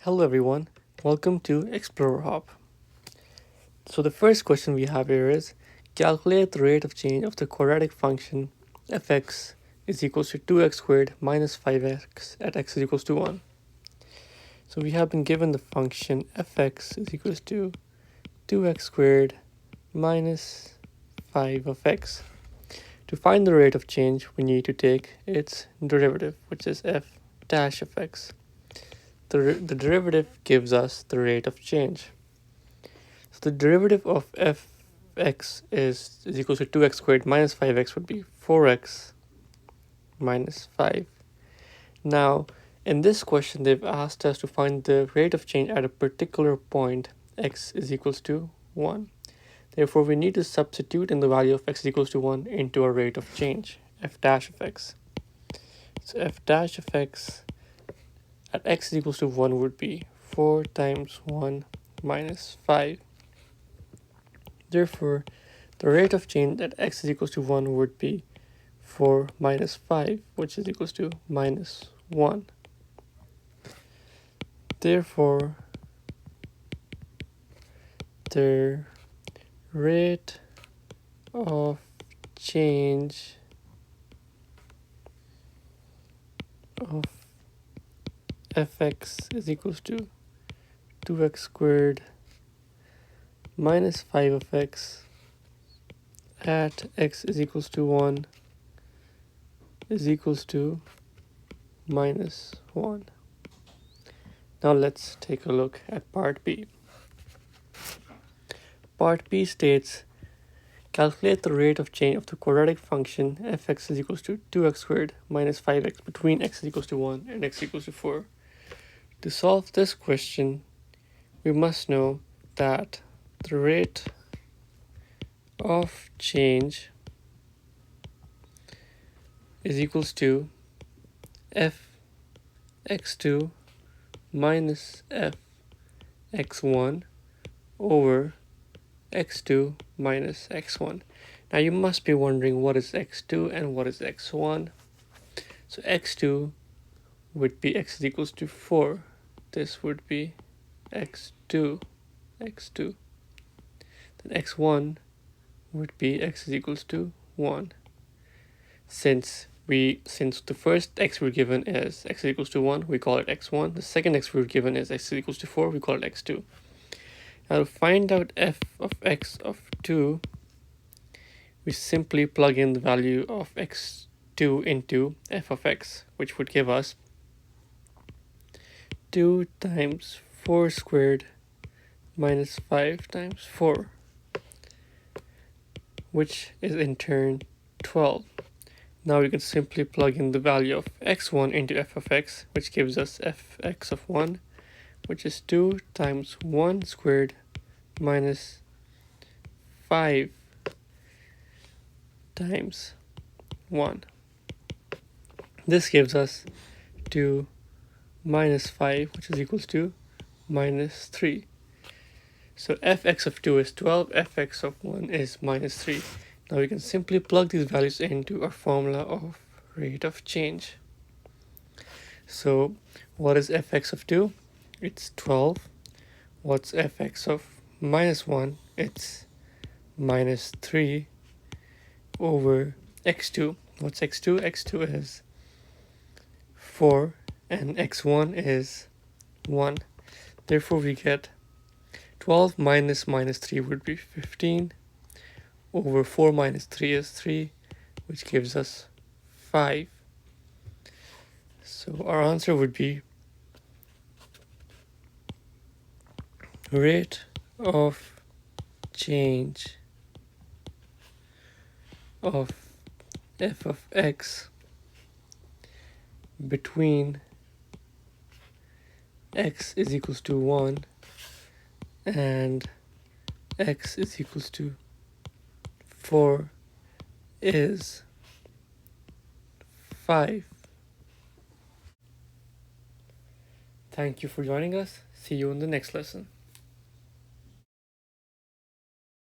Hello everyone, welcome to Explorer Hub. So the first question we have here is calculate the rate of change of the quadratic function fx is equals to 2x squared minus 5x at x is equals to 1. So we have been given the function fx is equals to 2x squared minus 5 of x. To find the rate of change, we need to take its derivative, which is f dash of x. The derivative gives us the rate of change. So the derivative of fx is equal to 2x squared minus 5x would be 4x minus 5. Now, in this question, they've asked us to find the rate of change at a particular point x is equals to 1. Therefore, we need to substitute in the value of x is equals to 1 into our rate of change, f dash of x. So f dash of x at x is equals to 1 would be 4 times 1 minus 5. Therefore, the rate of change at x is equals to 1 would be 4 minus 5, which is equals to minus 1. Therefore, the rate of change of fx is equals to 2x squared minus 5 of x at x is equals to 1 is equals to minus 1. Now let's take a look at part B. Part B states, calculate the rate of change of the quadratic function fx is equals to 2x squared minus 5x between x is equals to 1 and x equals to 4. To solve this question, we must know that the rate of change is equals to f x2 minus f x1 over x2 minus x1. Now you must be wondering what is x2 and what is x1. So x2 would be x is equals to 4. This would be x2. Then x1 would be x is equals to 1. Since the first x we're given is x is equals to 1, we call it x1. The second x we're given is x is equals to 4, we call it x2. Now to find out f of x of 2, we simply plug in the value of x2 into f of x, which would give us 2 times 4 squared minus 5 times 4, which is in turn 12. Now we can simply plug in the value of x1 into f of x, which gives us fx of 1, which is 2 times 1 squared minus 5 times 1. This gives us 2 minus 5, which is equals to minus 3. So fx of 2 is 12, fx of 1 is minus 3. Now we can simply plug these values into our formula of rate of change. So what is fx of 2? It's 12. What's fx of minus 1? It's minus 3 over x2. What's x2? x2 is 4 and x1 is 1. Therefore we get 12 minus 3 would be 15 over 4 minus 3 is 3, which gives us 5. So our answer would be rate of change of f of x between x is equals to 1 and x is equals to 4 is 5. Thank you for joining us. See you in the next lesson.